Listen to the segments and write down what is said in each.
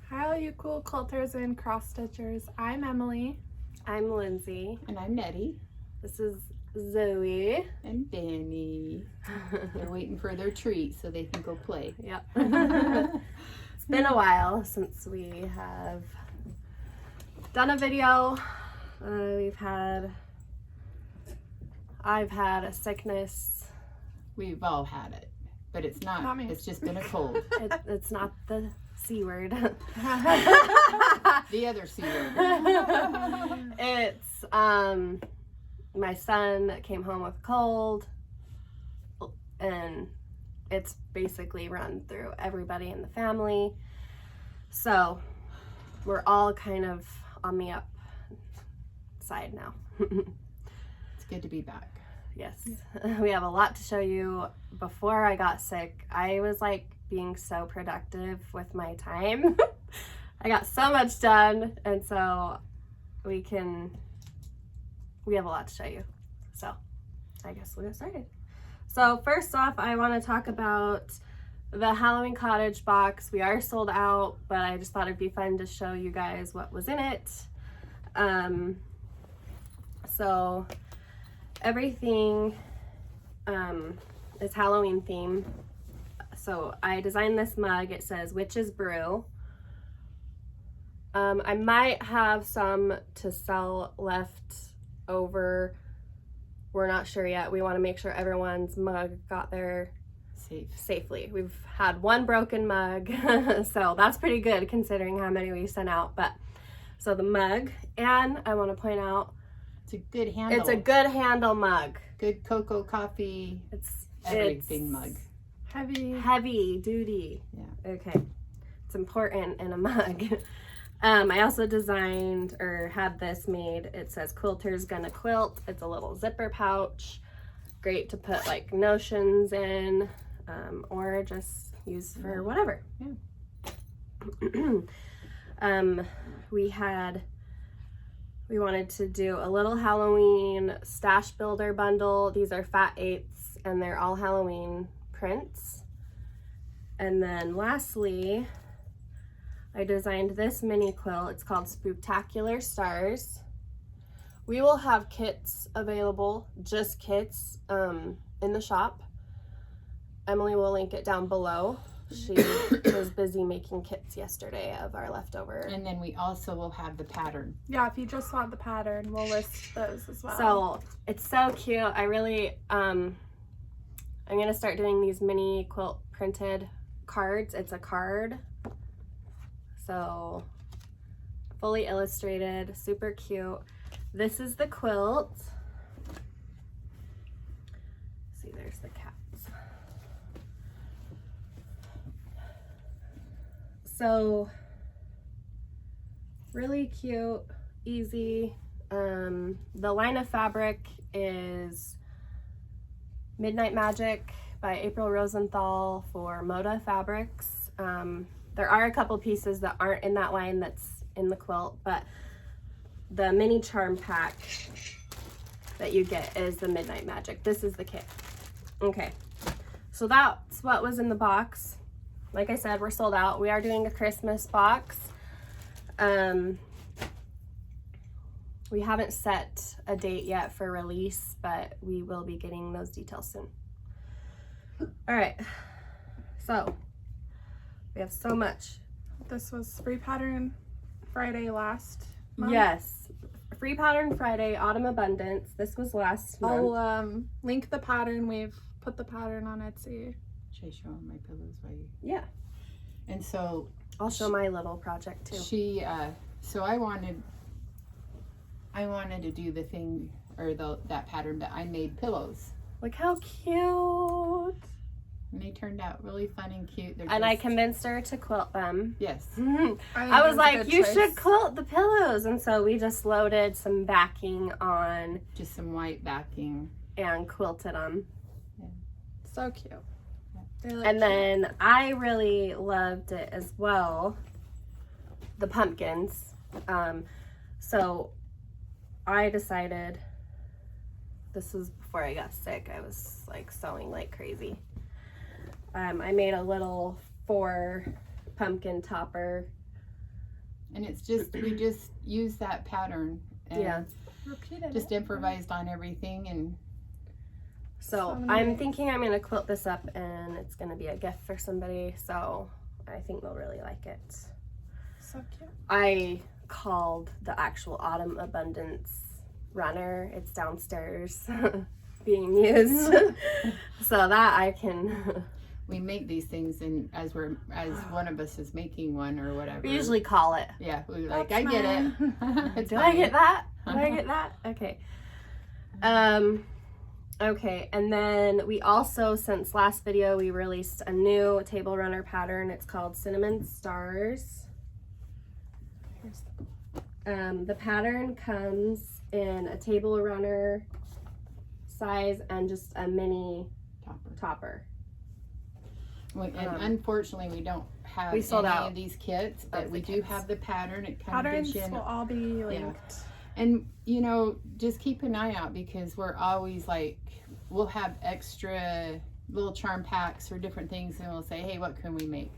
Hi, all you cool quilters and cross stitchers. I'm Emily. I'm Lindsey. And I'm Nettie. This is Zoe. And Benny. They're waiting for their treat so they can go play. Yep. It's been a while since we have done a video. I've had a sickness. We've all had it, but it's not. Not me. It's just been a cold. It's not the C word. The other C word. It's my son came home with a cold, and it's basically run through everybody in the family. So we're all kind of on the up side now. It's good to be back. Yes. We have a lot to show you. Before I got sick, I was like being so productive with my time. I got so much done, and so we have a lot to show you. So I guess we'll get started. So first off, I want to talk about the Halloween Cottage Box. We are sold out, but I just thought it'd be fun to show you guys what was in it. So everything is Halloween themed. So I designed this mug. It says Witch's Brew. I might have some to sell left over. We're not sure yet. We want to make sure everyone's mug got there safely. We've had one broken mug, so that's pretty good considering how many we sent out. But so the mug, and I want to point out, it's a good handle. it's a good handle mug. Good cocoa, coffee, everything mug. Heavy. Duty. Yeah. Okay. It's important in a mug. I also designed or had this made. It says Quilters Gonna Quilt. It's a little zipper pouch. Great to put like notions in, or just use for whatever. Yeah. We wanted to do a little Halloween stash builder bundle. These are fat 8s and they're all Halloween prints. And then lastly, I designed this mini quilt. It's called Spooktacular Stars. We will have kits available, just kits, in the shop. Emily will link it down below. She was busy making kits yesterday of our leftover. And then we also will have the pattern. Yeah, if you just want the pattern, we'll list those as well. So it's so cute. I really, I'm gonna start doing these mini quilt printed cards. It's a card. So fully illustrated, super cute. This is the quilt. See, there's the cats. So really cute, easy. The line of fabric is Midnight Magic by April Rosenthal for Moda Fabrics. There are a couple pieces that aren't in that line that's in the quilt, but the mini charm pack that you get is the Midnight Magic. This is the kit. Okay, so that's what was in the box. Like I said, we're sold out. We are doing a Christmas box. We haven't set a date yet for release, but we will be getting those details soon. All right, so we have so much. This was Free Pattern Friday last month. Yes, Free Pattern Friday, Autumn Abundance. This was last month. I'll link the pattern. We've put the pattern on Etsy. Should I show them my pillows while you? Yeah. And so I'll show my little project too. So I wanted to do the thing or that pattern that I made pillows. Look how cute. And they turned out really fun and cute. And I convinced her to quilt them. Yes. I was like, you should quilt the pillows. And so we just loaded some backing on. Just some white backing. And quilted them. Yeah. So cute. And then I really loved it as well, the pumpkins. So I decided, this was before I got sick, I was like sewing like crazy. I made a little 4 pumpkin topper. And it's just, we just use that pattern and Yeah. Repeated just it. improvised on everything. And So So I'm nice. thinking I'm going to quilt this up and it's going to be a gift for somebody. So I think they'll really like it. So cute. I called the actual Autumn Abundance runner. It's downstairs being used. So that I can... we make these things, and as one of us is making one or whatever. We usually call it. Yeah, we like, That's I get it. It's Did I get fine. that? Did I get that? Okay. Okay, and then we also, since last video, we released a new table runner pattern. It's called Cinnamon Stars. Here's The pattern comes in a table runner size and just a mini topper. And unfortunately, we don't have we sold any out of these kits, but of we the do kits. have the pattern. It kind Patterns of gives you will all be linked. and you know, just keep an eye out, because we're always like, we'll have extra little charm packs or different things, and we'll say, hey, what can we make,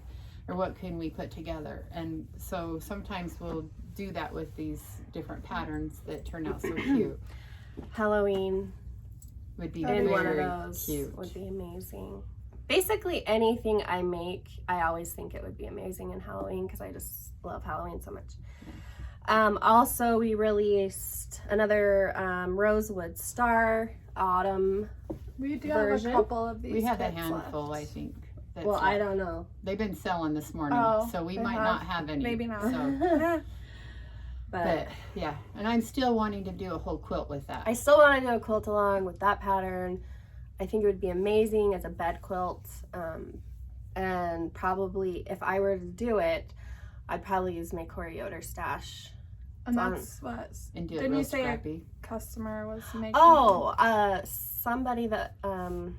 or what can we put together? And so sometimes we'll do that with these different patterns that turn out so cute. Halloween Would be in very one of those cute. would be amazing. Basically anything I make, I always think it would be amazing in Halloween because I just love Halloween so much. Also, we released another Rosewood Star Autumn. We do version. have a couple of these. We have a kits handful, left. I think. That's Well, I left. don't know. They've been selling this morning, Oh, so we they might have. not have any. Maybe not. So, but but yeah, and I'm still wanting to do a whole quilt with that. I still want to do a quilt along with that pattern. I think it would be amazing as a bed quilt. And probably if I were to do it, I'd probably use my Yoder stash. And that's what. And do it Didn't real you say scrappy. a customer was making? Oh, somebody that Do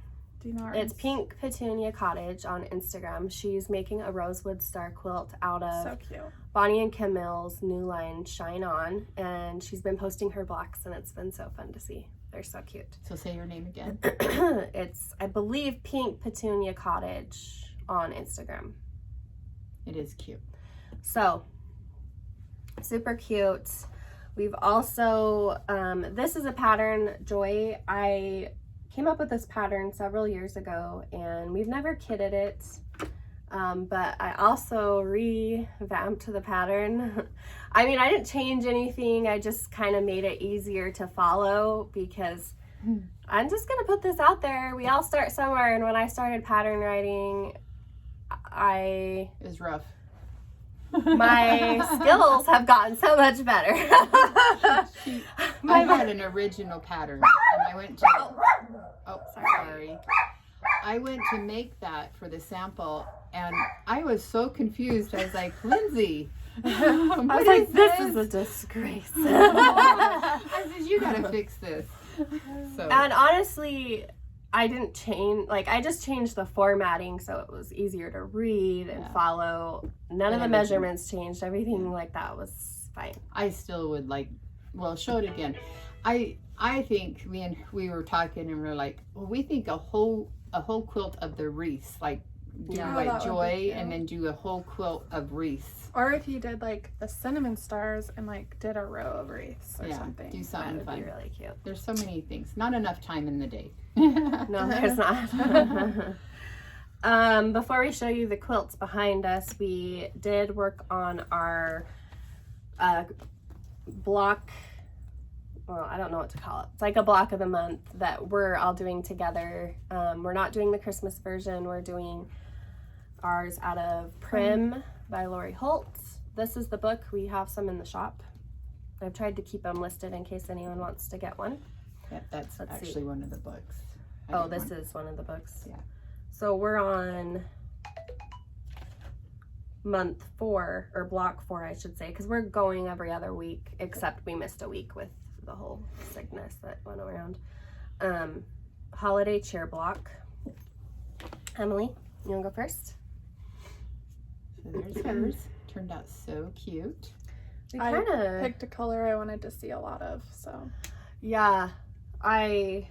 you know her it's ins- Pink Petunia Cottage on Instagram. She's making a Rosewood Star quilt out of So cute. Bonnie and Camille's new line Shine On, and she's been posting her blocks and it's been so fun to see. They're so cute. So say your name again. It's, I believe, Pink Petunia Cottage on Instagram. It is cute. So super cute. We've also this is a pattern, Joy. I came up with this pattern several years ago and we've never kitted it, but I also revamped the pattern. I mean, I didn't change anything, I just kind of made it easier to follow because I'm just gonna put this out there. We all start somewhere, and when I started pattern writing, It was rough. my skills have gotten so much better. I had an original pattern, and I went to. Oh, sorry. I went to make that for the sample, and I was so confused. I was like, Lindsey, I was like, this is a disgrace. I said, you gotta fix this. So And honestly, I didn't change, like, I just changed the formatting so it was easier to read and Yeah. follow. None of the everything. measurements changed. Everything like that was fine. I still would like. Well, show it again. I think we were talking, and we are like, well, we think a whole quilt of the wreaths, like do Yeah. Oh, like that would be Joy, cute. and then do a whole quilt of wreaths. Or if you did like the cinnamon stars and like did a row of wreaths or Yeah, something. do That something would fun. be really cute. There's so many things. Not enough time in the day. No, there's not. Before we show you the quilts behind us, we did work on our block. Well, I don't know what to call it. It's like a block of the month that we're all doing together. We're not doing the Christmas version. We're doing ours out of Prim by Lori Holt. This is the book. We have some in the shop. I've tried to keep them listed in case anyone wants to get one. Yeah, that's Let's see. actually one of the books. Oh, this is one of the books. Yeah. So we're on month 4, or block 4, I should say, because we're going every other week, except we missed a week with the whole sickness that went around. Holiday cheer block. Emily, you want to go first? So there's hers. Turned out so cute. We I kind of, picked a color I wanted to see a lot of, so yeah, I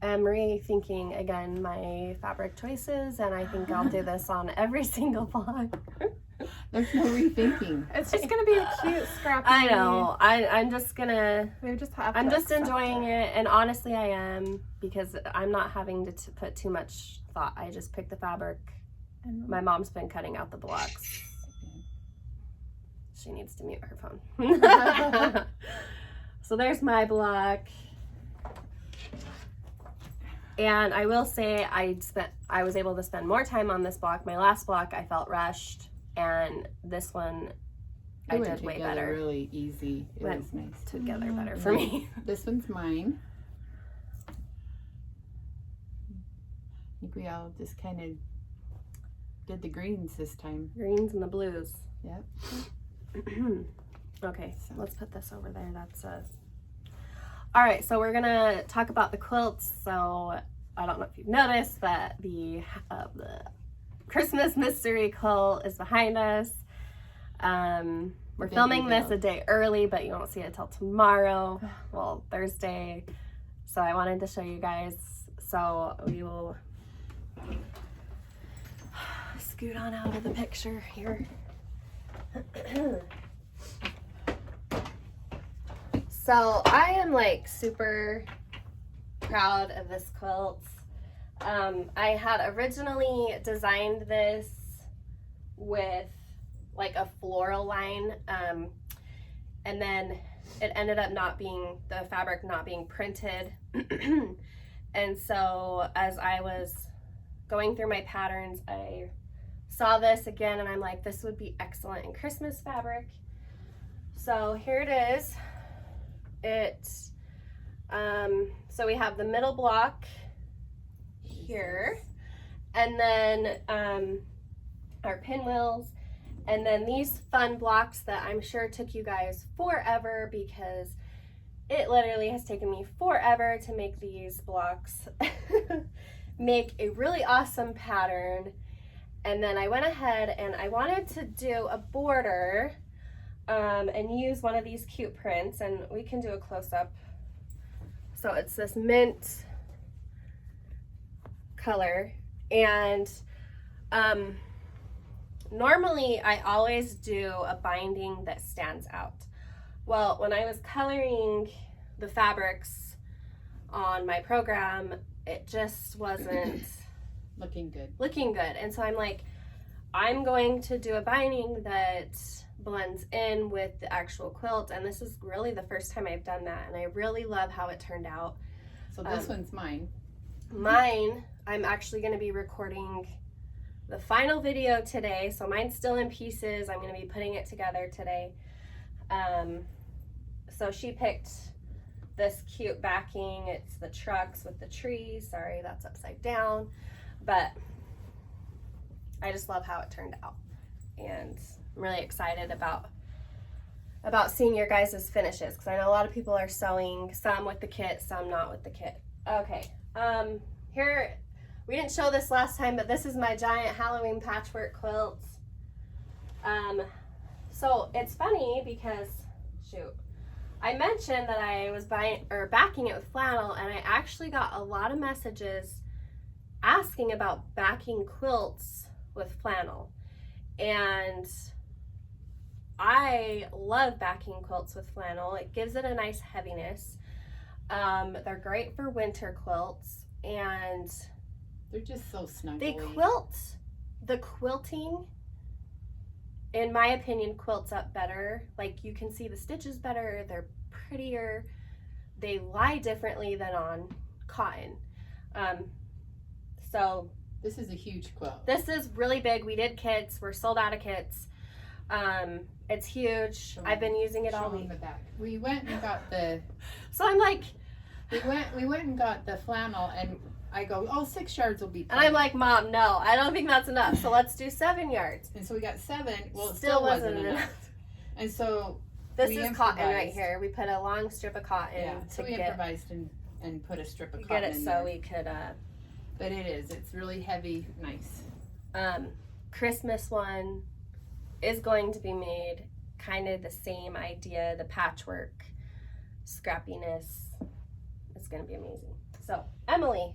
am rethinking again my fabric choices, and I think I'll do this on every single vlog. There's no rethinking. It's just gonna be a cute scrappy. I know. I'm just gonna. We just have. I'm to just accept enjoying it, and honestly, I am, because I'm not having to put too much thought. I just pick the fabric. And My mom's been cutting out the blocks. She needs to mute her phone. So there's my block. And I will say I was able to spend more time on this block. My last block I felt rushed, and this one I did way better. Really easy. It was nice. Together better for me. This one's mine. I think we all just kind of did the greens this time. Greens and the blues. Yep. Okay, so let's put this over there. That's all right, so we're gonna talk about the quilts. So I don't know if you've noticed, but the Christmas mystery quilt is behind us. We're filming this a day early, but you won't see it till tomorrow. Well, Thursday. So I wanted to show you guys. So we will scoot on out of the picture here. So I am like super proud of this quilt. I had originally designed this with like a floral line, and then it ended up the fabric not being printed. And so as I was going through my patterns, I saw this again, and I'm like, this would be excellent in Christmas fabric. So here it is. So we have the middle block here, and then our pinwheels, and then these fun blocks that I'm sure took you guys forever, because it literally has taken me forever to make these blocks. Make a really awesome pattern. And then I went ahead and I wanted to do a border and use one of these cute prints, and we can do a close-up. So it's this mint color, and normally I always do a binding that stands out. Well, when I was coloring the fabrics on my program, it just wasn't looking good. And so I'm like, I'm going to do a binding that blends in with the actual quilt, and this is really the first time I've done that, and I really love how it turned out. So this one's mine. Mine, I'm actually going to be recording the final video today, so mine's still in pieces. I'm going to be putting it together today. So she picked this cute backing. It's the trucks with the trees. Sorry, that's upside down, but I just love how it turned out, and I'm really excited about seeing your guys' finishes, because I know a lot of people are sewing, some with the kit, some not with the kit. Okay, here, we didn't show this last time, but this is my giant Halloween patchwork quilt. So it's funny because, shoot, I mentioned that I was backing it with flannel, and I actually got a lot of messages asking about backing quilts with flannel, and I love backing quilts with flannel. It gives it a nice heaviness. They're great for winter quilts, and they're just so snuggly. The quilting, in my opinion, quilts up better. Like, you can see the stitches better, they're prettier, they lie differently than on cotton. So this is a huge quilt. This is really big. We did kits. We're sold out of kits. It's huge. I've been using it all week. The back. We went and got the. So I'm like, we went and got the flannel, and I go, oh, 6 yards will be plenty. And I'm like, Mom, no, I don't think that's enough. So let's do 7 yards. And so we got 7. Well, it still wasn't enough. And so this is cotton right here. We put a long strip of cotton. Yeah. So we improvised and put a strip of cotton. Get it so we could. But it's really heavy, nice. Christmas one is going to be made kind of the same idea, the patchwork, scrappiness. It's going to be amazing. So, Emily.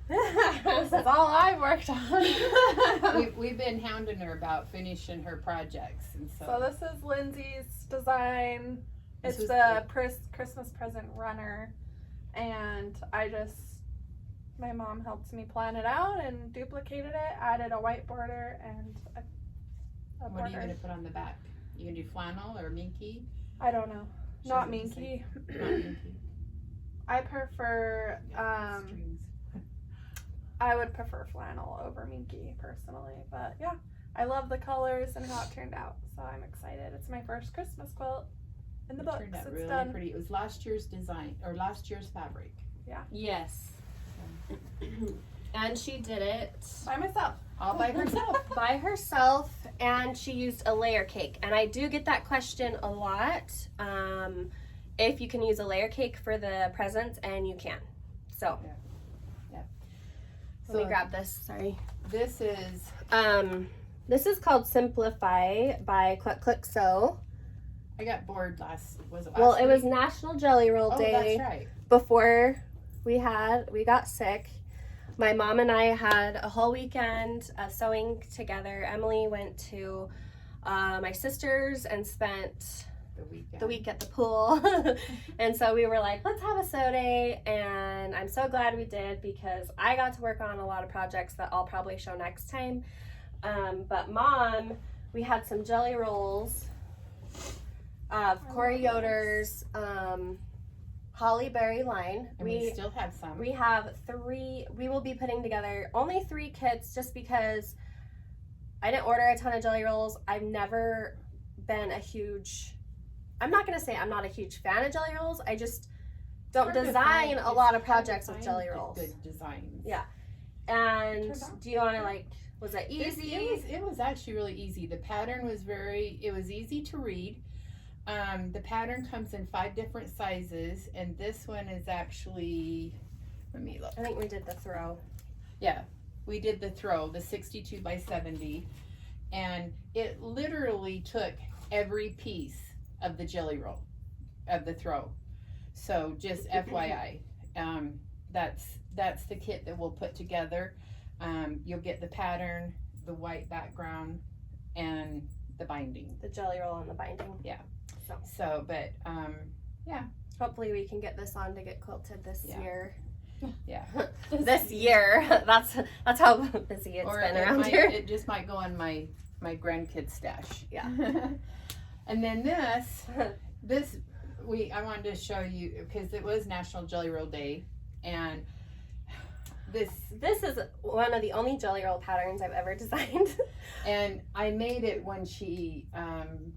This is all I've worked on. We've been hounding her about finishing her projects, and So this is Lindsey's design. It's the Christmas present runner, and my mom helped me plan it out and duplicated it, added a white border and a What are you border. going to put on the back? You going to do flannel or minky? I don't know. She Not doesn't minky. Not minky. I prefer, Strings. I would prefer flannel over minky personally, but yeah, I love the colors and how it turned out, so I'm excited. It's my first Christmas quilt in the books. Turned out It's really done. pretty. It was last year's design or last year's fabric. Yes. And she did it By myself. All by herself. by herself, and she used a layer cake. And I do get that question a lot. If you can use a layer cake for the presents, and you can. So, Yeah. let me grab this. Sorry. This is This is called Simplify by Click Click Sew. I got bored last Well, it was week? National Jelly Roll Oh, Day that's right. before we got sick. My mom and I had a whole weekend of sewing together. Emily went to my sister's and spent the week at the pool. And so we were like, let's have a sew day. And I'm so glad we did, because I got to work on a lot of projects that I'll probably show next time. But Mom, we had some jelly rolls of Yoder's Holly Berry line. And we still have some. We have 3. We will be putting together only 3 kits, just because I didn't order a ton of jelly rolls. I've never been I'm not going to say I'm not a huge fan of jelly rolls. I just don't design a lot of projects with jelly rolls. Good designs. Yeah. And do you want to was it easy? It was actually really easy. The pattern was it was easy to read. The pattern comes in 5 different sizes, and this one is actually, let me look. I think we did the throw. Yeah, we did the throw, the 62 by 70, and it literally took every piece of the jelly roll, of the throw. So just FYI, that's the kit that we'll put together. You'll get the pattern, the white background, and the binding. The jelly roll and the binding. Yeah. So but hopefully we can get this on to get quilted this year. Yeah. This year. That's how busy it's been around here. It just might go in my grandkids' stash. Yeah. And then I wanted to show you, because it was National Jelly Roll Day, and this is one of the only jelly roll patterns I've ever designed. And I made it when she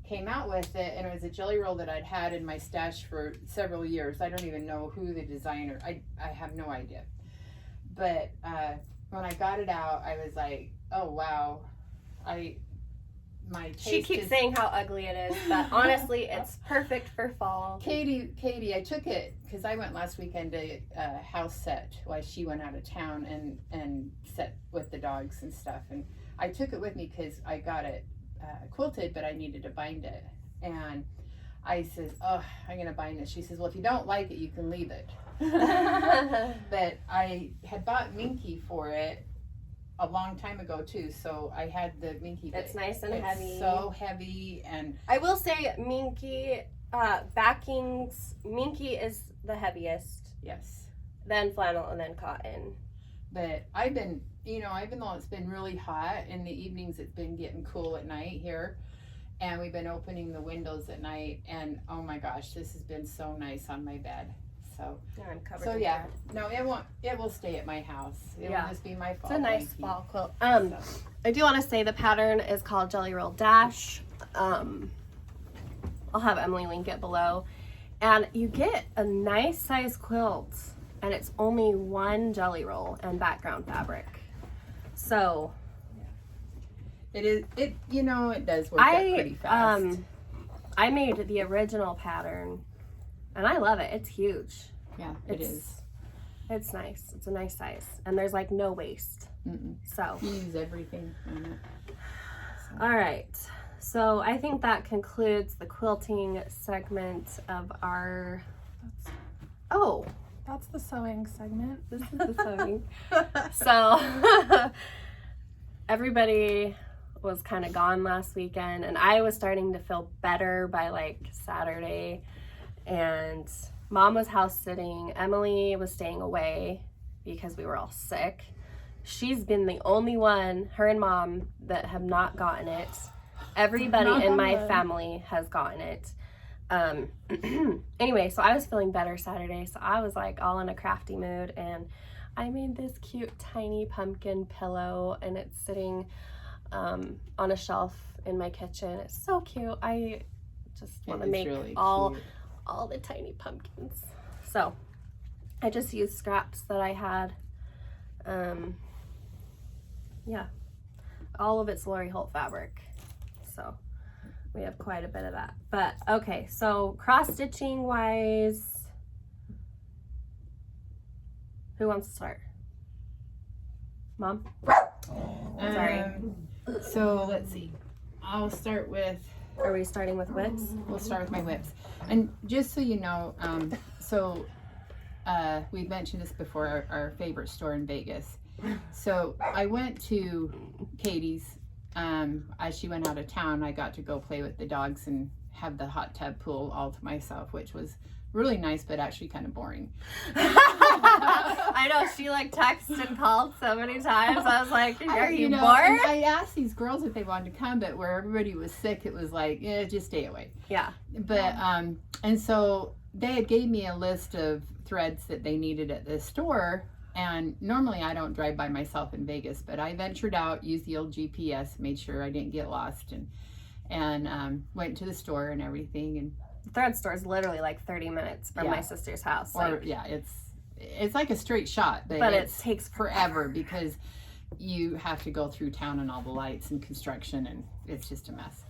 came out with it, and it was a jelly roll that I'd had in my stash for several years. I don't even know who the designer, I have no idea. But when I got it out, I was like, oh wow, my taste She keeps saying how ugly it is, but honestly, it's perfect for fall. Katie, I took it because I went last weekend to house set while she went out of town and set with the dogs and stuff. And I took it with me because I got it quilted, but I needed to bind it. And I said, oh, I'm going to bind it. She says, well, if you don't like it, you can leave it. But I had bought minky for it a long time ago too, so I had the minky. It's nice and it's heavy. So heavy, and I will say minky backings. Minky is the heaviest. Yes. Then flannel and then cotton. But I've been, even though it's been really hot in the evenings, it's been getting cool at night here, and we've been opening the windows at night, and oh my gosh, this has been so nice on my bed. So, I'm covered. so yeah, no, it will stay at my house. It'll just be my fall. It's a nice blankie. fall quilt. So. I do want to say the pattern is called Jelly Roll Dash. I'll have Emily link it below. And you get a nice size quilt, and it's only 1 jelly roll and background fabric. So it is. It does work out pretty fast. I made the original pattern, and I love it. It's huge. Yeah, it is. It's nice. It's a nice size, and there's like no waste. So you use everything on it. So. All right. So I think that concludes the quilting segment of our. Oh, That's the sewing segment. This is the sewing. So everybody was kind of gone last weekend, and I was starting to feel better by like Saturday, and Mom was house sitting. Emily was staying away because we were all sick. She's been the only one, her and Mom, that have not gotten it. Everybody in my family has gotten it. Anyway, so I was feeling better Saturday, so I was like all in a crafty mood, and I made this cute tiny pumpkin pillow, and it's sitting on a shelf in my kitchen. It's so cute. I just want to make really all cute. the tiny pumpkins. So I just used scraps that I had. Yeah, all of it's Lori Holt fabric, so we have quite a bit of that. But okay, so cross stitching wise, who wants to start? Mom? Sorry. So let's see. I'll start with. Are we starting with whips? We'll start with my whips. And just so you know, we mentioned this before, our favorite store in Vegas. So I went to Katie's. As she went out of town, I got to go play with the dogs and have the hot tub pool all to myself, which was really nice, but actually kind of boring. I know, she like texted and called so many times. I was like, are you bored? I asked these girls if they wanted to come, but where everybody was sick, it was like, just stay away. Yeah. But, and so they had gave me a list of threads that they needed at the store. And normally I don't drive by myself in Vegas, but I ventured out, used the old GPS, made sure I didn't get lost, and went to the store and everything. And the thread store is literally like 30 minutes from my sister's house. Or it's like a straight shot, but it takes forever because you have to go through town and all the lights and construction, and it's just a mess.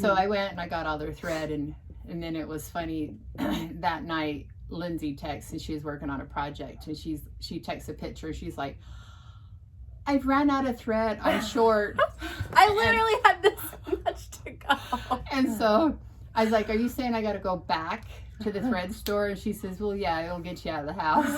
So I went and I got all their thread, and then it was funny that night. Lindsey texts, and she was working on a project, and she texts a picture. She's like, I've ran out of thread, I'm short. I literally had this much to go. And so I was like, are you saying I got to go back to the thread store? And she says, well, yeah, it'll get you out of the house.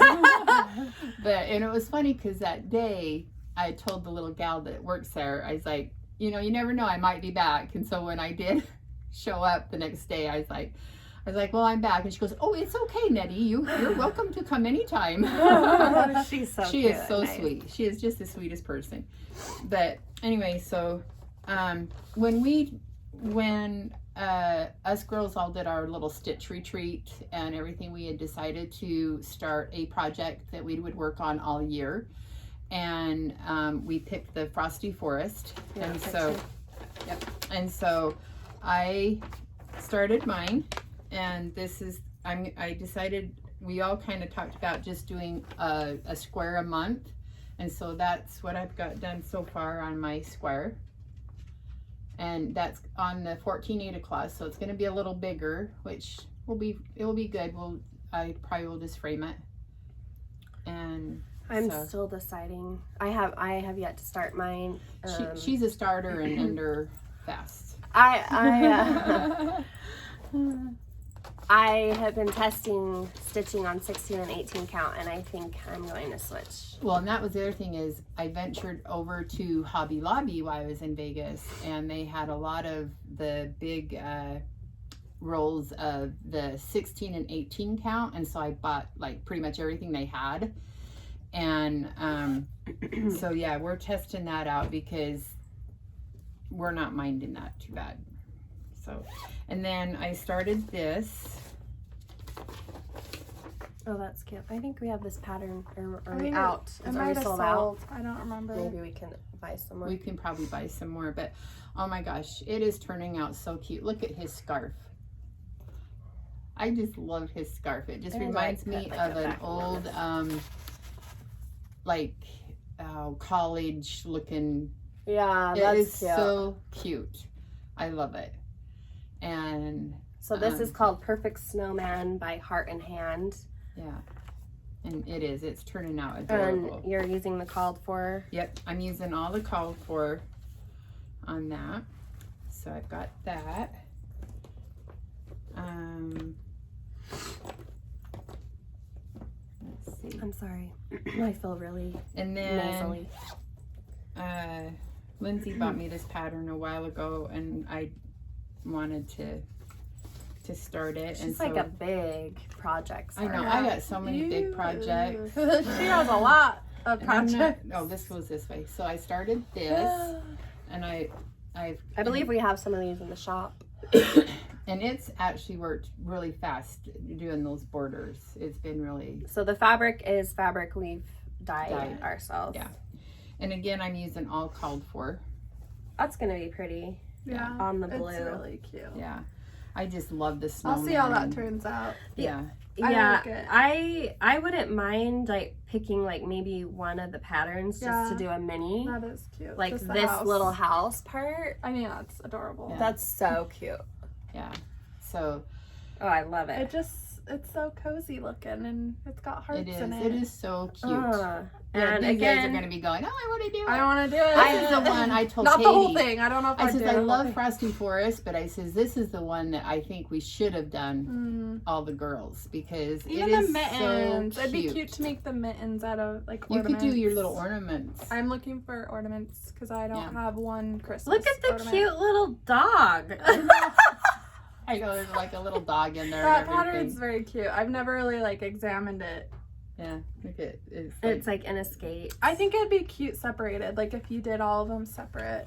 And it was funny because that day I told the little gal that works there, I was like, you never know, I might be back. And so when I did show up the next day, I was like, well, I'm back. And she goes, oh, it's okay, Nettie. You're welcome to come anytime. She's so She cute. is so sweet. She is just the sweetest person. But anyway, so when us girls all did our little stitch retreat and everything, we had decided to start a project that we would work on all year. And we picked the Frosty Forest. Yeah, and so I started mine. And this is, I decided, we all kind of talked about just doing a square a month. And so that's what I've got done so far on my square. And that's on the 14 cloth, so it's going to be a little bigger, which it will be good. I probably will just frame it. And I'm still deciding. I have yet to start mine. She's a starter and ender fast. I have been testing stitching on 16 and 18 count, and I think I'm going to switch. Well, and that was the other thing is I ventured over to Hobby Lobby while I was in Vegas, and they had a lot of the big rolls of the 16 and 18 count, and so I bought like pretty much everything they had. And so yeah, we're testing that out because we're not minding that too bad. So, and then I started this. Oh, that's cute. I think we have this pattern. Are we think out? It Is might already have sold out? I don't remember. Maybe we can buy some more. We can probably buy some more, but oh my gosh, it is turning out so cute. Look at his scarf. I just love his scarf. It just reminds me of an old, college looking. Yeah, It that's is cute. so cute. I love it. And so this is called Perfect Snowman by Heart and Hand. yeah, and it is. It's turning out adorable. And you're using the called for. Yep, I'm using all the called for on that. So I've got that. everybody. I'm sorry. I feel really And then nasally. Lindsey bought me this pattern a while ago, and I wanted to start it. It's and like so, a big project. I know. Yeah. I got so many big projects. She has a lot of And I'm not- projects. oh, this goes this way. So I started this, and I believe we have some of these in the shop. and it's actually worked really fast doing those borders. It's been really. So the fabric is fabric we've dyed ourselves. Yeah. And again, I'm using all called for. That's gonna be pretty Yeah, on the blue. it's really cute. Yeah. I just love the snowman. I'll see how that turns out. Yeah. Yeah, like it. I wouldn't mind like picking like maybe one of the patterns just to do a mini, That is cute. like Just the this house. little house part. I mean, that's adorable. Yeah. That's so cute. Yeah. So Oh, I love it. It's so cozy looking, and it's got hearts it is. in it. It is so cute. And you guys are again, going to be going, oh, I want to do it. I want to do it. This is the one I told Not Katie. the whole thing. I don't know if I I'd says, do I the whole love thing. Frosty Forest, but I says, this is the one that I think we should have done Mm. all the girls, because Even it is the mittens. so It'd be cute. cute to make the mittens out of like You ornaments. could do your little ornaments. I'm looking for ornaments because I don't have one Christmas. look at the ornament. cute little dog. I know there's like a little dog in there. That and everything. pattern's very cute. I've never really like examined it. Yeah, look at it. It's like an escape. I think it'd be cute separated, like if you did all of them separate.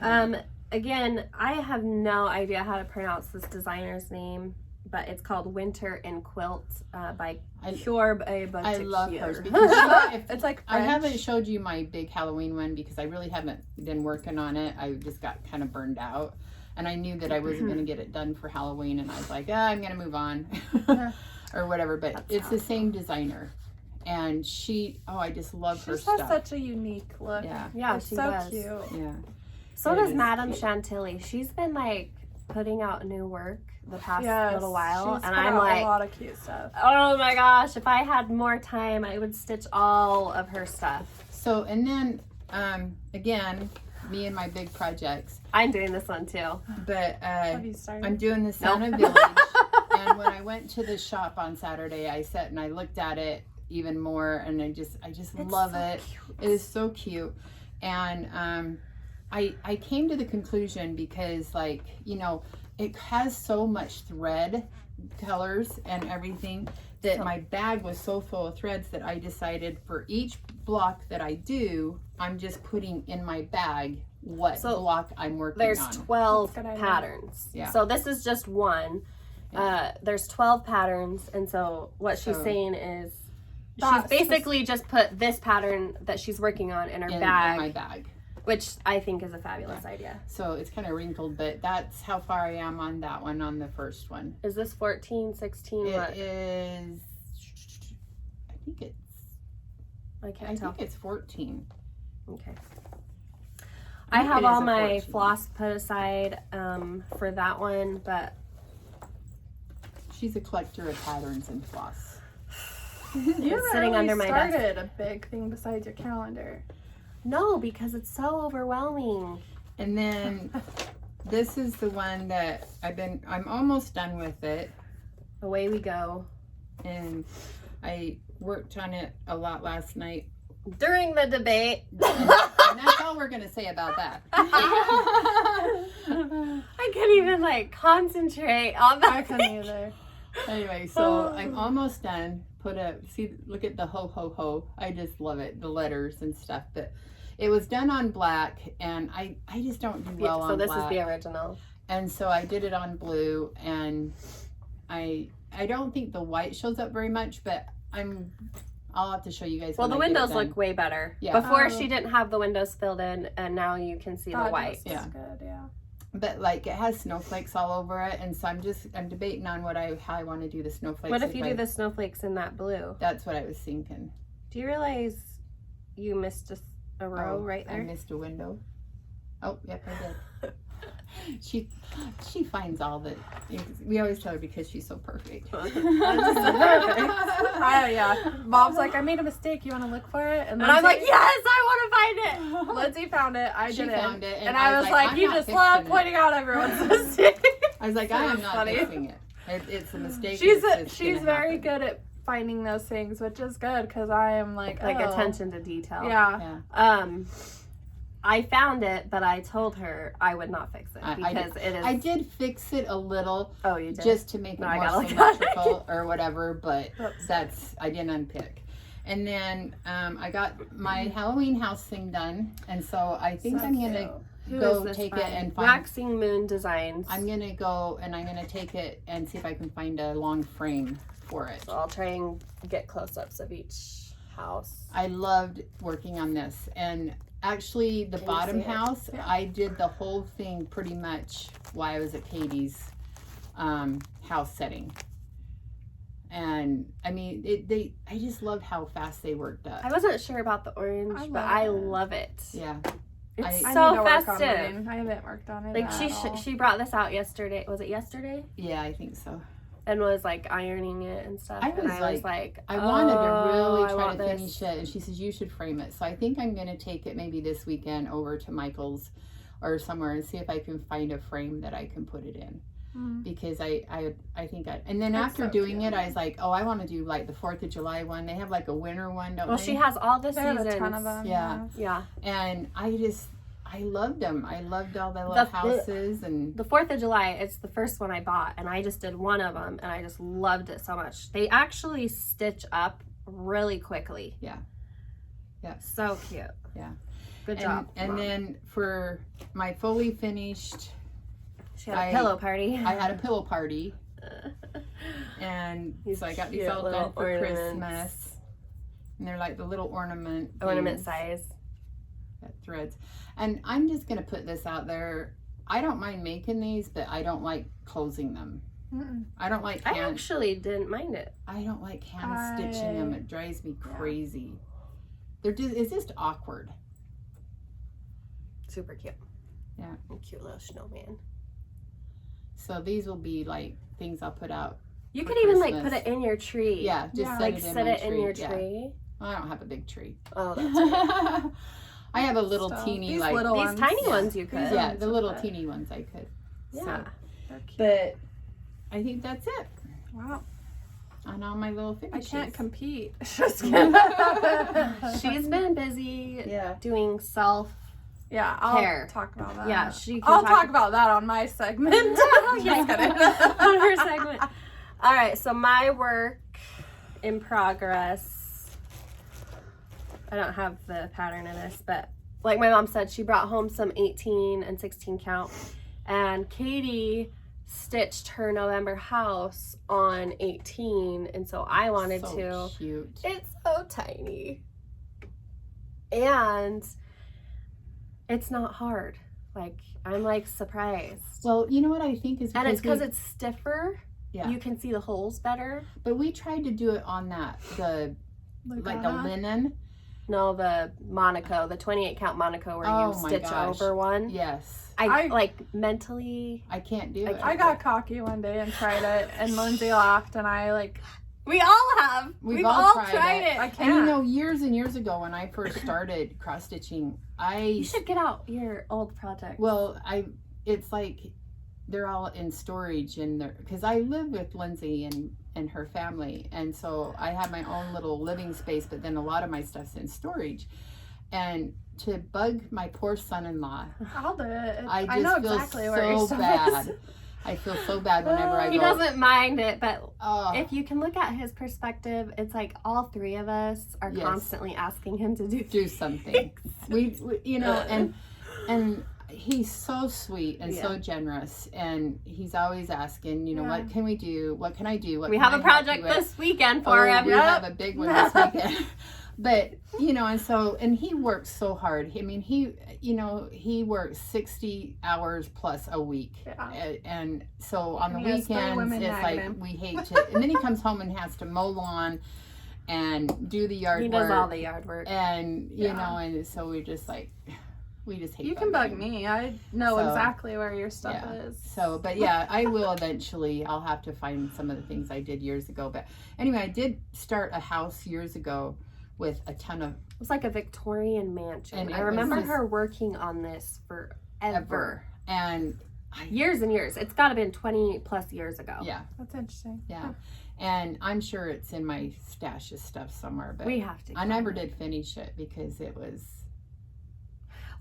Again, I have no idea how to pronounce this designer's name, but it's called Winter in Quilts by Aubudance. I love hers because It's like I French. haven't showed you my big Halloween one because I really haven't been working on it. I just got kind of burned out. And I knew that I wasn't going to get it done for Halloween. And I was like, I'm going to move on or whatever. But it's the same designer. And I just love her She has stuff. such a unique look. Yeah. Yeah, It's she so does. cute. Yeah. So It does is Madame cute. Chantilly. She's been like putting out new work the past Yes, little while, she's and put I'm out like, a lot of cute stuff. oh my gosh, if I had more time, I would stitch all of her stuff. So, and then, again, me and my big projects. I'm doing this one too. But Have you started? I'm doing the Santa Village. And when I went to the shop on Saturday, I sat and I looked at it even more, and I just love so it. cute. It is so cute. And I came to the conclusion because, like, you know, it has so much thread colors and everything that my bag was so full of threads that I decided for each block that I do, I'm just putting in my bag what block I'm working There's on. 12 That's a good idea. patterns. Yeah. So this is just one. There's 12 patterns, and so what she's saying is she's basically just put this pattern that she's working on in her bag, in my bag. which I think is a fabulous idea. So it's kind of wrinkled, but that's how far I am on that one, on the first one. Is this 14, 16? It what? is, I I can't tell. think it's 14. Okay. I I think have it is all a my 14. floss put aside for that one, but She's a collector of patterns and floss. You it's sitting under my desk. started a big thing besides your calendar. No, because it's so overwhelming. And then this is the one that I'm almost done with it. Away we go. And I worked on it a lot last night. During the debate. And that's all we're going to say about that. I couldn't even like concentrate on that. I couldn't either. Anyway, so I'm almost done. Look at the ho ho ho. I just love it, the letters and stuff. But it was done on black, and I just don't do well on black. So this is the original. And so I did it on blue, and I don't think the white shows up very much, but I'll have to show you guys. Well, the when I get it windows done. look way better. Yeah. Before Oh. she didn't have the windows filled in, and now you can see the white. Yeah. Good, yeah. But like it has snowflakes all over it, and so I'm debating on how I want to do the snowflakes. What if you do the snowflakes in that blue? That's what I was thinking. Do you realize you missed a row right I there? missed a window. Oh, yep, I did. She finds all the. We always tell her because she's so perfect. Yeah. Mom's like, I made a mistake. You want to look for it? And I'm like, yes, I want to find it. Lindsay found it. I She didn't. found it, and I was like, I'm you not just fixing love it." pointing out everyone's mistake. I was like, So I am not funny. fixing it. It's a mistake. She's It's she's gonna very happen. good at finding those things, which is good because I am like attention to detail. Yeah. I found it, but I told her I would not fix it because it is. I did fix it a little. Oh, you did? Just to make it more symmetrical or whatever, but I didn't unpick. And then I got my Halloween house thing done, and so I think I'm gonna go take it and find Waxing Moon Designs. I'm gonna go and I'm gonna take it and see if I can find a long frame for it. So I'll try and get close-ups of each house. I loved working on this, and actually the bottom house, I did the whole thing pretty much while I was at Katie's house setting. And I mean, I just loved how fast they worked up. I wasn't sure about the orange, but I love it. Yeah. It's I so need to work on festive. mine. I haven't worked on it. Like she brought this out yesterday. Was it yesterday? Yeah, I think so. And was like ironing it and stuff. I was like, I wanted to really try to this. finish it, and she says you should frame it. So I think I'm gonna take it maybe this weekend over to Michael's or somewhere and see if I can find a frame that I can put it in. Because I think and then after doing it, I was like, oh, I want to do like the 4th of July one. They have like a winter one, don't they? Well, she has all the They seasons. have a ton of them. Yeah. And I loved them. I loved all the little houses and the 4th of July. It's the first one I bought, and I just did one of them, and I just loved it so much. They actually stitch up really quickly. Yeah. So cute. Yeah. Good job. And then for my fully finished. She had a pillow party. I had a pillow party. And so I got these all done for ornaments. Christmas. And they're like the little ornament size. Threads. And I'm just going to put this out there. I don't mind making these, but I don't like closing them. I don't like I actually didn't mind it. I don't like hand stitching them. It drives me crazy. It's just awkward. Super cute. Yeah. A cute little snowman. So these will be like things I'll put out. You could even like put it in your tree. Yeah, just set it in your tree. Well, I don't have a big tree. Oh, that's right. I have a little teeny these like little these ones. tiny ones you could. Yeah, the little teeny ones I could. Yeah. So, but I think that's it. Wow. On all my little finishes. I can't compete. She's been busy doing Yeah, I'll care. talk about that. Yeah, I'll talk about that on my segment. Just kidding. On her segment. All right, so my work in progress. I don't have the pattern of this, but like my mom said, she brought home some 18 and 16 count, and Katie stitched her November house on 18, and so I wanted to. Cute. It's so tiny, and it's not hard. Like, I'm like surprised. Well, you know what I think is And it's because it's stiffer. Yeah. You can see the holes better. But we tried to do it on the linen. No, the Monaco, the 28 count Monaco where you stitch over one. Yes. I like mentally. I can't do it. I got cocky one day and tried it, and Lindsey laughed, and I We all have. We've all tried it. I can't. And you know, years and years ago when I first started cross stitching, You should get out your old project. Well, it's like they're all in storage because I live with Lindsey and her family, and so I have my own little living space, but then a lot of my stuff's in storage. And to bug my poor son-in-law, I'll do it. I know feel exactly where your so stuff bad. is. I feel so bad whenever I go. He doesn't mind it, but Oh. if you can look at his perspective, it's like all three of us are constantly asking him to do something. we you know, and he's so sweet and so generous, and he's always asking, you know, what can we do? What can I do? What we can have I a project this weekend for him. We have a big one this weekend. But, you know, and he works so hard. I mean, he works 60 hours plus a week. Yeah. And so on the weekends, it's like we hate to, and then he comes home and has to mow lawn and do the yard work. He does all the yard work. And, you know, and so we just hate You can bug me. I know exactly where your stuff is. So, but yeah, I will eventually. I'll have to find some of the things I did years ago. But anyway, I did start a house years ago with a ton of... It was like a Victorian mansion. And I remember her working on this forever. And years and years. It's got to been 20 plus years ago. Yeah. That's interesting. Yeah. And I'm sure it's in my stash of stuff somewhere, but We have to. I never did finish it because it was.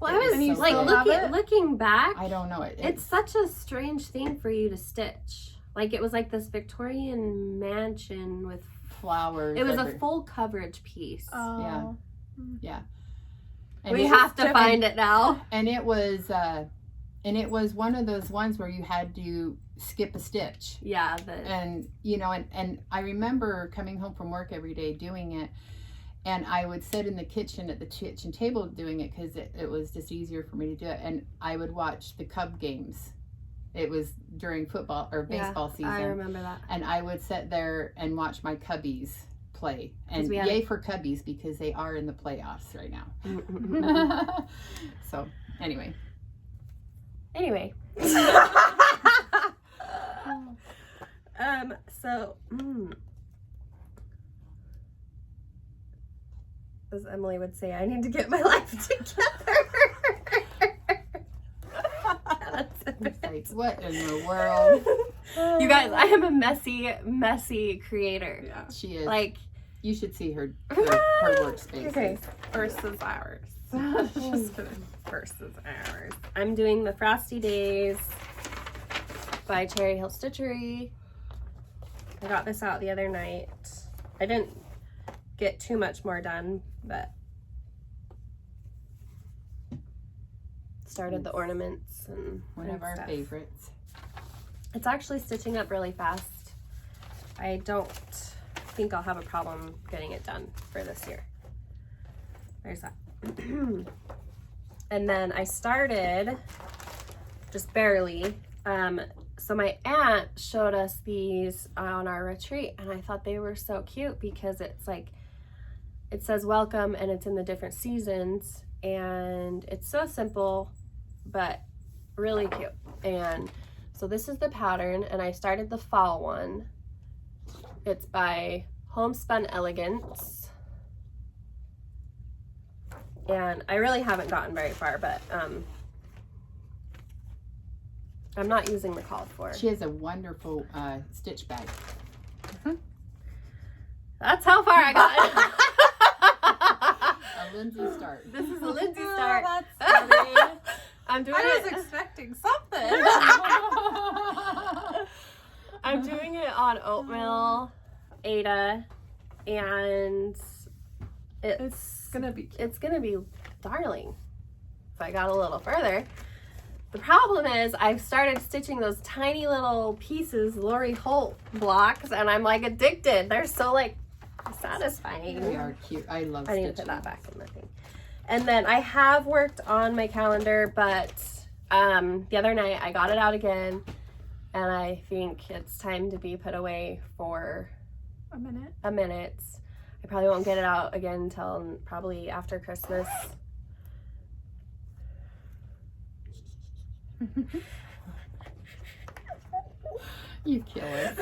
Well, I was And you like still have it? looking back. I don't know it. It's such a strange thing for you to stitch. Like, it was like this Victorian mansion with flowers. It was a full coverage piece. Oh. Yeah. And We it- have to find it now. And it was one of those ones where you had to skip a stitch. Yeah. And you know, and I remember coming home from work every day doing it, and I would sit in the kitchen at the kitchen table doing it because it was just easier for me to do it. And I would watch the Cub games. It was during football or baseball season. I remember that. And I would sit there and watch my Cubbies play. And yay for Cubbies because they are in the playoffs right now. So, anyway. So, as Emily would say, I need to get my life together. It's like, what in the world? You guys, I am a messy creator. Yeah. She is. Like, you should see her workspace. okay. Versus ours. Just kidding. Versus ours. I'm doing the Frosty Days by Cherry Hill Stitchery. I got this out the other night. I didn't get too much more done, but started the ornaments and One of our stuff. favorites. It's actually stitching up really fast. I don't think I'll have a problem getting it done for this year. There's that. And then I started just barely. So my aunt showed us these on our retreat, and I thought they were so cute because it's like, it says welcome and it's in the different seasons, and it's so simple but really cute. And so this is the pattern, and I started the fall one. It's by Homespun Elegance, and I really haven't gotten very far, but I'm not using the called for. She has a wonderful stitch bag. That's how far I got. A Lindsey start. This is a Lindsey start. Oh, that's funny. I'm doing I it. was expecting something. I'm doing it on oatmeal, Ada, and It's gonna be cute. it's gonna be darling. If I got a little further. The problem is I've started stitching those tiny little pieces, Lori Holt blocks, and I'm like addicted. They're so like satisfying. They are cute. I love I need stitching. to put that back in the thing. And then I have worked on my calendar, but the other night I got it out again, and I think it's time to be put away for A minute. a minute. I probably won't get it out again until probably after Christmas. You kill it.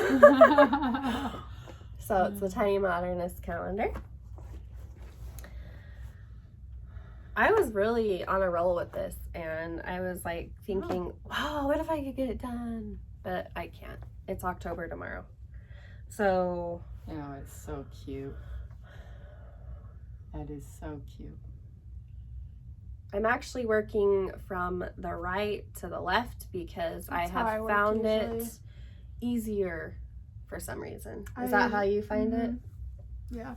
So it's the Tiny Modernist calendar. I was really on a roll with this, and I was like thinking, wow, what if I could get it done? But I can't. It's October tomorrow. So Oh, it's so cute. That is so cute. I'm actually working from the right to the left because That's I how I have work found usually. it easier for some reason. I- Is that how you find it? Yeah.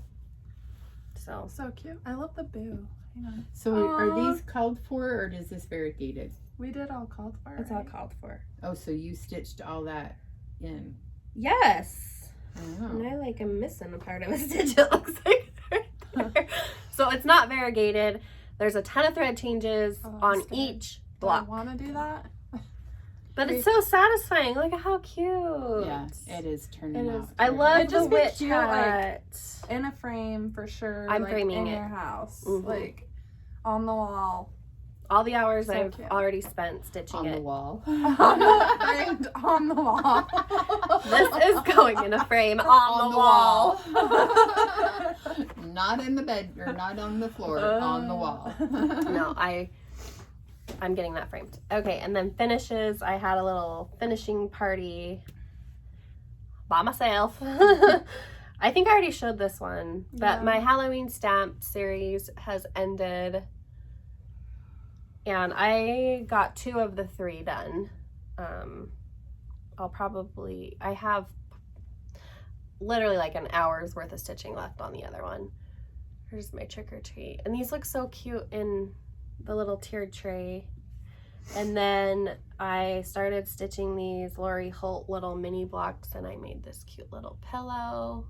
So So cute. I love the boo. Hang on. So are Aw. these called for, or is this variegated? We did all called for. it's all right? called for. Oh, so you stitched all that in. Yes. Oh. And I like am missing a part of a stitch, it looks like. right there. So it's not variegated. There's a ton of thread changes Oh, I'm on scared. each Do I block. want to do that? But it's so satisfying. Look at how cute. Yeah, it is turning It out. is. I very love It'd the just be witch cute, like, hat. In a frame for sure. I'm like, framing in it. your house, Mhm. like on the wall. All the hours So I've cute. already spent stitching on the it. wall. Framed on the wall. This is going in a frame on, the wall. Not in the bed, or not on the floor, on the wall. No, I'm getting that framed. Okay, and then finishes. I had a little finishing party by myself. I think I already showed this one, but my Halloween stamp series has ended, and I got 2 of the 3 done. I have literally like an hour's worth of stitching left on the other one. Here's my trick or treat, and these look so cute in the little tiered tray. And then I started stitching these Lori Holt little mini blocks, and I made this cute little pillow.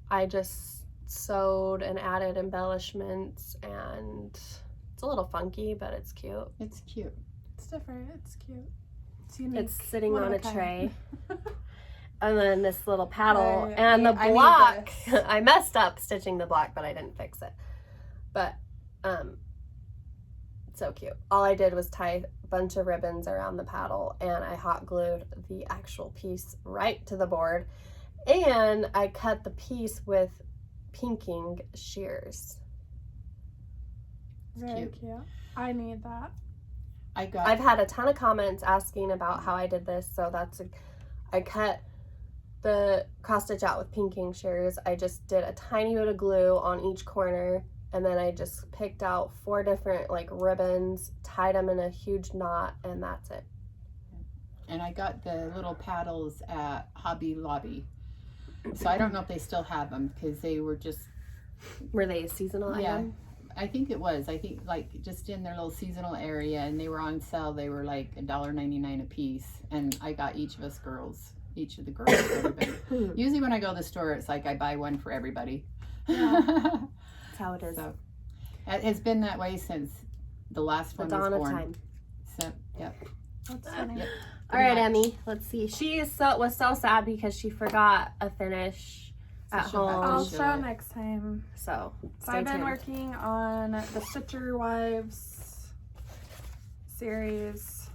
I just sewed and added embellishments, and it's a little funky, but it's cute. It's cute. It's different. It's cute. It's unique. It's sitting One on of a a tray. And then this little paddle and the I block. I messed up stitching the block, but I didn't fix it. But so cute. All I did was tie a bunch of ribbons around the paddle, and I hot glued the actual piece right to the board, and I cut the piece with pinking shears. Very cute. I need that. I've had a ton of comments asking about how I did this, so I cut the cross stitch out with pinking shears. I just did a tiny bit of glue on each corner, and then I just picked out 4 different like ribbons, tied them in a huge knot, and that's it. And I got the little paddles at Hobby Lobby, so I don't know if they still have them, because they were just... Were they a seasonal item? I think it was. I think like just in their little seasonal area, and they were on sale. They were like $1.99 a piece, and I got each of the girls, everybody. Usually when I go to the store, it's like I buy one for everybody. Yeah. That's how it is. So it has been that way since the last one was born. Time. So yep. That's funny. Yep. All right, Emmy. Let's see. She was so sad because she forgot a finish at home. I'll show next time. So I've been working on the Stitcher Wives series.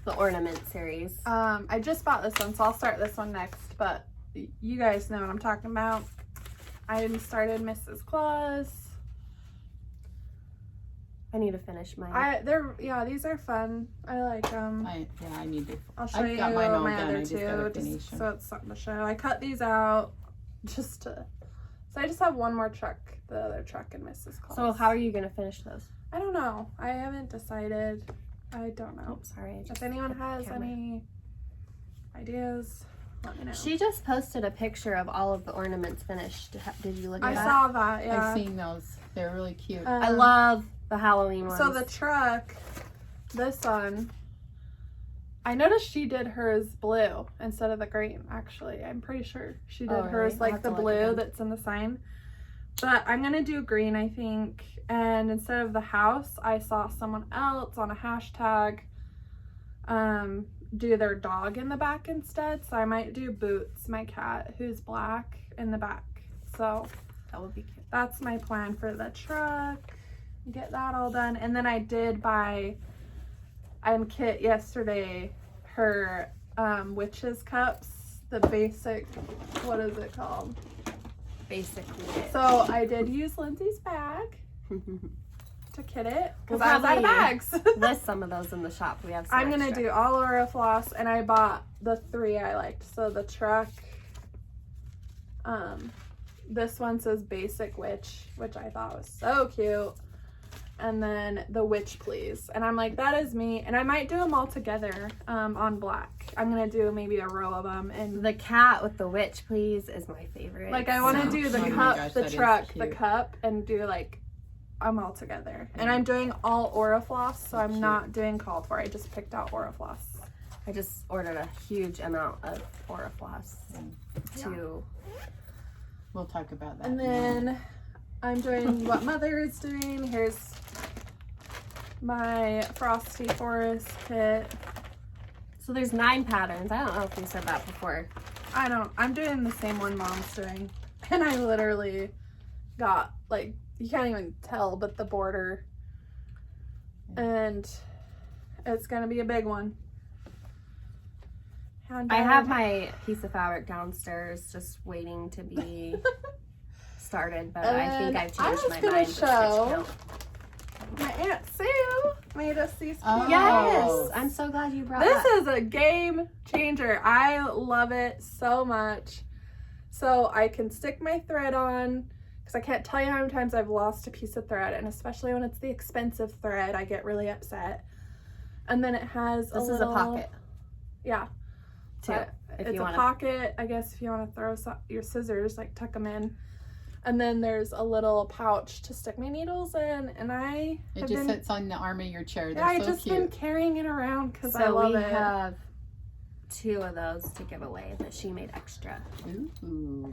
The Ornament series. I just bought this one, so I'll start this one next, but you guys know what I'm talking about. I started Mrs. Claus. I need to finish mine. These are fun. I like them. I need to. I'll show you my other 2, just so it's something to show. I cut these out so I just have one more truck, the other truck in Mrs. Claus. So how are you gonna finish those? I don't know. I haven't decided. I don't know. Oh, sorry. If anyone has any ideas, let me know. She just posted a picture of all of the ornaments finished. Did you look at that? I saw that, yeah. I've seen those. They're really cute. I love the Halloween ones. So the truck, this one, I noticed she did hers blue instead of the green, actually. I'm pretty sure she did hers like the blue that's in the sign. But I'm going to do green, I think. And instead of the house, I saw someone else on a hashtag do their dog in the back instead. So I might do Boots, my cat, who's black, in the back. So that would be cute. That's my plan for the truck. Get that all done. And then I did buy on Kit yesterday her witches cups, the basic, what is it called? Basically. So I did use Lindsey's bag to kit it because We'll I was out of bags. List some of those in the shop. We have some I'm gonna do all Aura Floss, and I bought the 3 I liked. So the truck, this one says Basic Witch, which I thought was so cute. And then the Witch Please. And I'm like, that is me. And I might do them all together on black. I'm going to do maybe a row of them. And the cat with the Witch Please is my favorite. Like, I want to do the cup, the truck, the cup, and do like them all together. And I'm doing all Aura Floss, so I'm not doing called for. I just picked out Aura Floss. I just ordered a huge amount of Aura Floss to... We'll talk about that. And then I'm doing what Mother is doing. Here's my Frosty Forest Kit. So there's 9 patterns. I don't know if we said that before. I'm doing the same one Mom's doing. And I literally got, like, you can't even tell, but the border. And it's going to be a big one. I have my piece of fabric downstairs just waiting to be started, but I think I've changed my mind. my Aunt Sue made us these. Oh. Yes, I'm so glad you brought This that. is a game changer. I love it so much. So I can stick my thread on, because I can't tell you how many times I've lost a piece of thread, and especially when it's the expensive thread, I get really upset. And then it has This is a pocket. Yeah. Too. But it's a pocket, I guess, if you want to throw your scissors, like tuck them in. And then there's a little pouch to stick my needles in, and It just sits on the arm of your chair. They're I've so just cute. been carrying it around because I love So we it. have 2 of those to give away that she made extra. Ooh.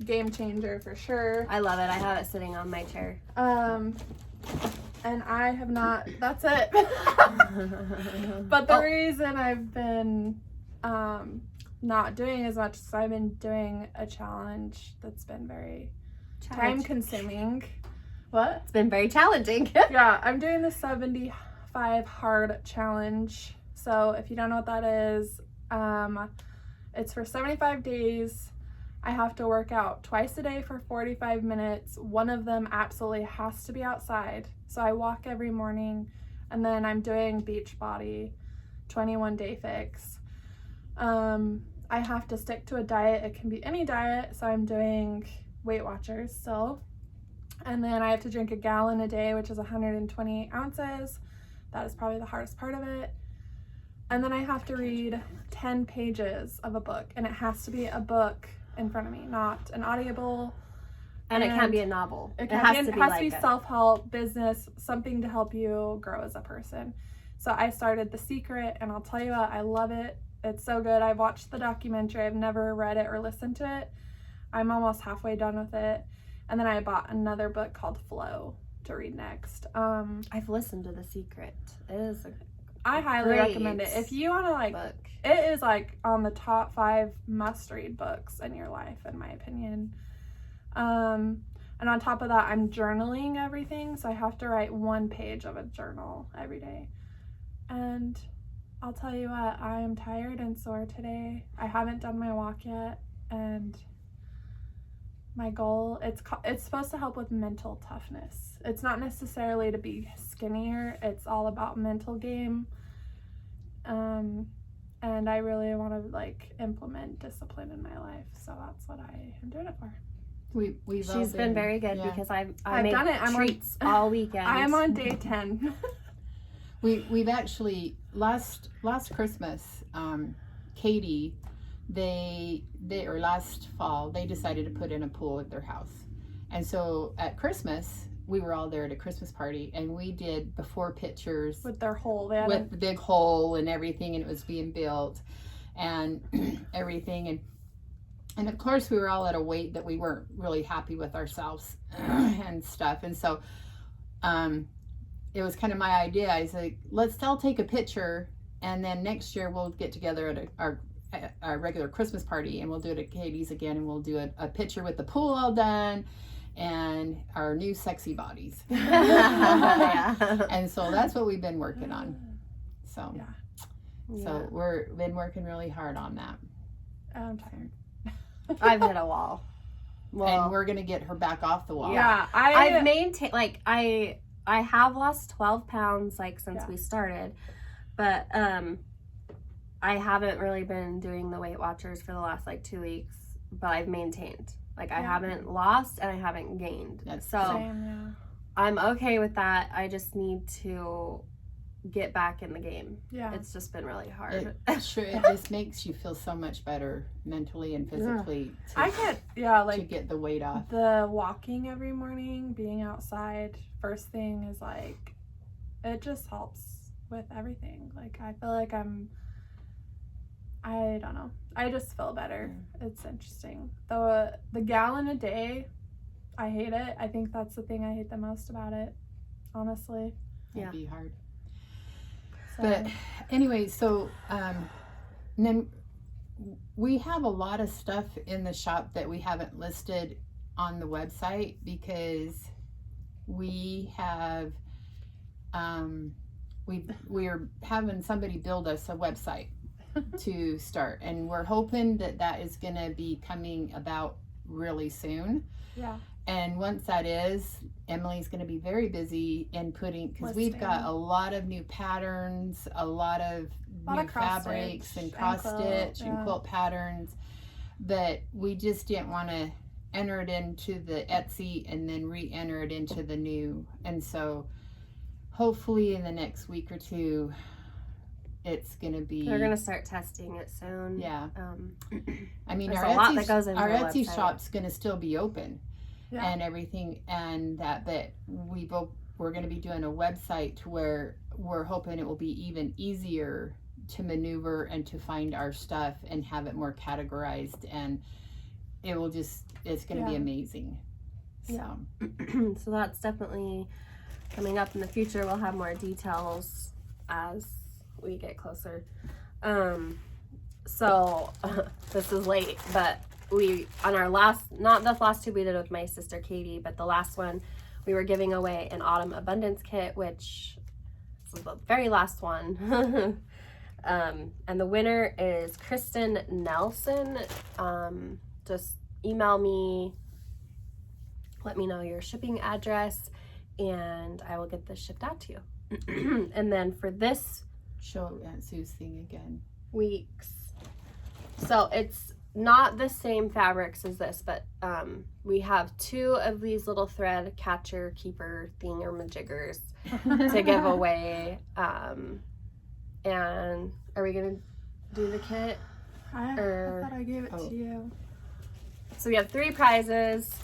Game changer for sure. I love it. I have it sitting on my chair. And I have not, that's it. But the reason I've been not doing as much is I've been doing a challenge that's been very time consuming. What? It's been very challenging. Yeah, I'm doing the 75 hard challenge. So if you don't know what that is, it's for 75 days. I have to work out twice a day for 45 minutes. One of them absolutely has to be outside. So I walk every morning, and then I'm doing Beachbody, 21 day fix. I have to stick to a diet. It can be any diet. So I'm doing Weight Watchers still. And then I have to drink a gallon a day, which is 120 ounces. That is probably the hardest part of it. And then I have to read 10 pages of a book, and it has to be a book in front of me, not an audible. And it can't be a novel. It has to be self-help, business, something to help you grow as a person. So I started The Secret, and I'll tell you what, I love it. It's so good. I've watched the documentary. I've never read it or listened to it. I'm almost halfway done with it. And then I bought another book called Flow to read next. I've listened to The Secret. It is I highly recommend it. If you want to book. It is on the top 5 must-read books in your life, in my opinion. And on top of that, I'm journaling everything, so I have to write 1 page of a journal every day. And I'll tell you what, I am tired and sore today. I haven't done my walk yet, and my goal, it's supposed to help with mental toughness. It's not necessarily to be skinnier. It's all about mental game. And I really want to implement discipline in my life. So that's what I am doing it for. She's been very good because I've made done it. treats all weekend. I am on day 10. We've actually last Christmas, Katie, or last fall, they decided to put in a pool at their house. And so at Christmas, we were all there at a Christmas party, and we did before pictures with their hole. With the big hole and everything, and it was being built and everything. And of course, we were all at a weight that we weren't really happy with ourselves and stuff. And so it was kind of my idea. I said, let's all take a picture, and then next year we'll get together at our regular Christmas party, and we'll do it at Katie's again, and we'll do a picture with the pool all done and our new sexy bodies. And so that's what we've been working on. So so we've been working really hard on that. I'm tired. I've hit a wall. And we're gonna get her back off the wall. Yeah, I've maintained, I have lost 12 pounds since we started, but I haven't really been doing the Weight Watchers for the last 2 weeks, but I've maintained. I haven't lost and I haven't gained. Same, I'm okay with that. I just need to get back in the game. Yeah. It's just been really hard. It just makes you feel so much better mentally and physically to get the weight off. The walking every morning, being outside first thing is it just helps with everything. I feel like I don't know. I just feel better. It's interesting. The gallon a day, I hate it. I think that's the thing I hate the most about it, honestly. It'd be hard. So. But anyway, so then we have a lot of stuff in the shop that we haven't listed on the website because we have we're having somebody build us a website to start, and we're hoping that is going to be coming about really soon. Yeah. And once that is, Emily's going to be very busy in putting, because we've got a lot of new patterns, a lot of new fabrics and cross stitch and quilt patterns that we just didn't want to enter it into the Etsy and then re-enter it into the new. And so hopefully in the next week or two, it's going to be... They're going to start testing it soon. Yeah. I mean, our Etsy shop's going to still be open. Yeah. And everything, and that, but we're going to be doing a website to where we're hoping it will be even easier to maneuver and to find our stuff and have it more categorized, and it will just, it's going to be amazing. Yeah. So that's definitely coming up in the future. We'll have more details as we get closer. So this is late, but we, on our last, not the Flosstube we did with my sister Katie, but the last one, we were giving away an Autumn Abundance kit, which is the very last one. And the winner is Kristen Nelson. Just email me, let me know your shipping address, and I will get this shipped out to you. And then for this show Aunt Sue's thing again. Weeks. So it's not the same fabrics as this, but we have 2 of these little thread catcher keeper thingamajiggers to give away. And are we gonna do the kit? I thought I gave it to you. So we have 3 prizes.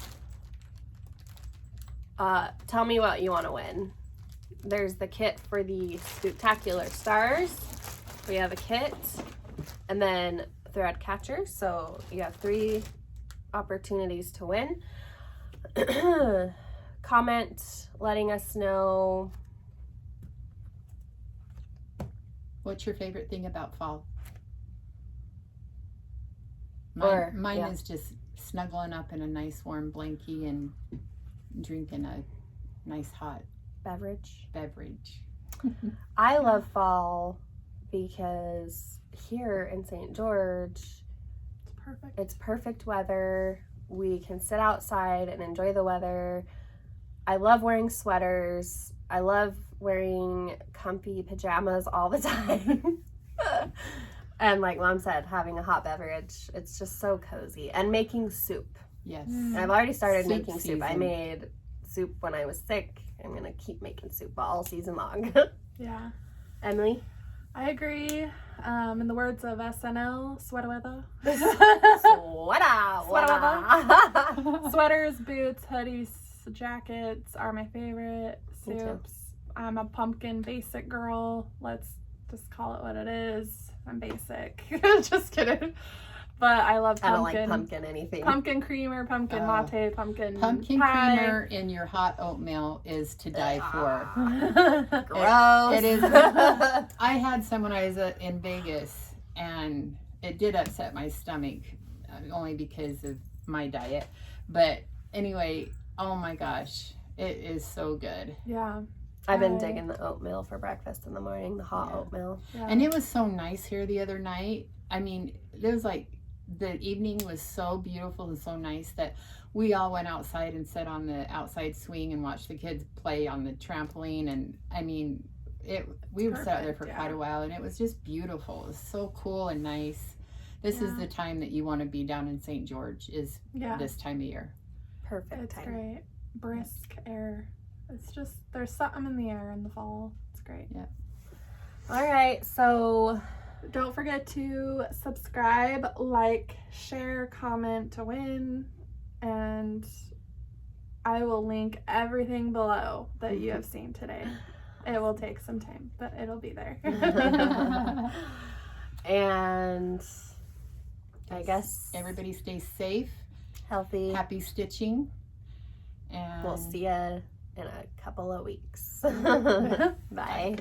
Tell me what you want to win. There's the kit for the Spooktacular Stars. We have a kit, and then thread catcher. So you have 3 opportunities to win. Comment letting us know what's your favorite thing about fall. Mine is just snuggling up in a nice warm blankie and drinking a nice hot beverage. I love fall because here in St. George, it's perfect weather. We can sit outside and enjoy the weather. I love wearing sweaters. I love wearing comfy pajamas all the time. And like Mom said, having a hot beverage, it's just so cozy. And making soup. Yes. And I've already started soup making season. soup. I made soup when I was sick. I'm going to keep making soup all season long. Yeah. Emily? I agree. In the words of SNL, sweater weather. Sweaters, boots, hoodies, jackets are my favorite. Soups. I'm a pumpkin basic girl. Let's just call it what it is. I'm basic. Just kidding. But I love pumpkin. I don't like pumpkin anything. Pumpkin creamer, pumpkin latte, pumpkin pie. Creamer in your hot oatmeal is to die for. Gross. It is. I had some when I was in Vegas, and it did upset my stomach, only because of my diet. But anyway, oh my gosh, it is so good. Yeah. I've been digging the oatmeal for breakfast in the morning, the hot oatmeal. Yeah. And it was so nice here the other night. I mean, there was like, the evening was so beautiful and so nice that we all went outside and sat on the outside swing and watched the kids play on the trampoline. And I mean, we were sat there for quite a while, and it was just beautiful. It was so cool and nice. This is the time that you want to be down in St. George, is this time of year. Perfect time. It's great. Brisk air. It's just, there's something in the air in the fall. It's great. Yeah. All right, so don't forget to subscribe, like, share, comment to win, and I will link everything below that you have seen today. It will take some time, but it'll be there. And I guess everybody stay safe, healthy, happy stitching, and we'll see ya in a couple of weeks. Bye.